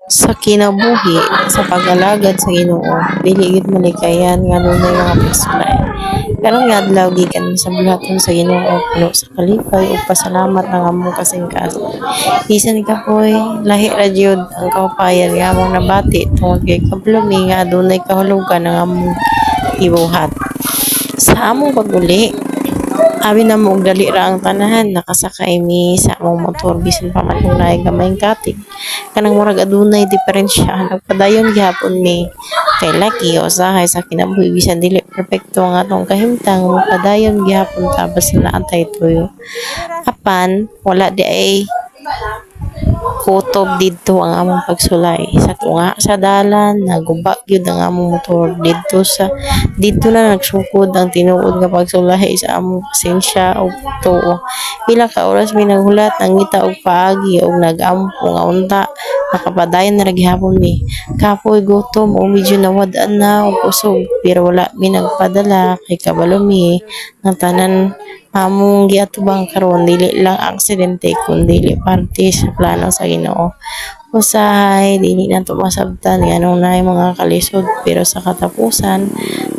sa kinabuhi sa pag-alagad sa Ginoo dili gid malikayan nga dunay mga pagsulay. Karong nga adlaw gikan sa bulaton sa Ginoo puno sa kalipay ug pasalamat ang among kasing-kasing. Bisan kapoy lahi ra jud ang kaupayan nga among nabati tungod kay kablumi nga adunay kahulugan ang among gibuhat. Sa among paguli, abi na mo og dali ra ang tanan nakasakay mi sa among motor bisan pa man kung naay gamayng katig. Kanang murag adunay diferensya nagpadayon gyapon mi kay laki o usahay sa kinabuhi bisan dili perpekto ang atong kahimtang padayon gyapon ta basta naantay tuyo. Apan wala di ay kutob didto ang among pagsulay sa tunga sa dalan naguba gyud ang among motor didto na nagsukod ang tinuod nga pagsulay sa among pasensya ug tuo. Pila ka oras mi naghulat nangita og paagi ug nagampo nga unta nakapadayon na ra gihapon mi. Kapoy gutom o medyo nawad-an na og usog pero wala mi nagpadala kay kabalo mi ang tanan among giatubang karon dili lang aksidente kundi parte sa plano sa Ginoo. Usahay dili nato masabtan nganong naay mga kalisod pero sa katapusan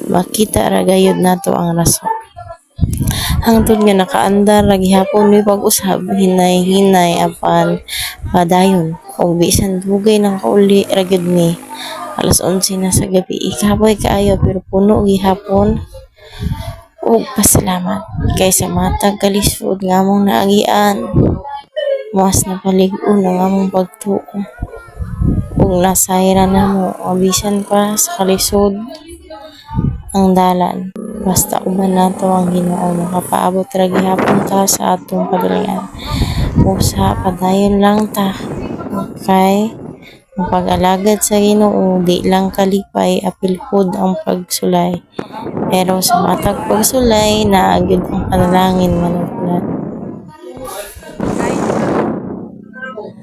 makita ra gayud nato ang rason. Hangtod nga nakaandar ra gihapon may pag-usab hinay-hinay apan padayon ug bisan dugay nang kauli ra gyud mi. Alas 11 na sa gabi ikapoy kaayo pero puno gihapon ug pasalamat kay sa matag kalisod nga among naagian mas napalig-on ang among pagtuo ug nasayra namo bisan pa sa kalisod ang dalan basta uban nato ang Ginoo makapaabot ra gihapon ta sa atong pagalingan usa padayon lang ta kay ang pag-alagad sa Ginoo di lang kalipay apil pod ang pagsulay pero sa matag pagsulay naagid ang panalangin manuglat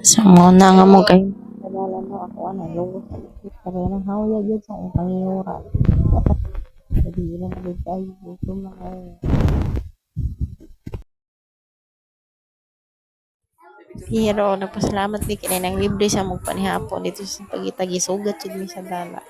sa mga nga mo kay padala no ako ana lugos pero nang hawya gyud sa akong pangiura dili na magud ay gutom na kayo. Pero nagpasalamat mi kini nang libre sa mong panihapon dito sa pagitagi sugat jud mi sa dala.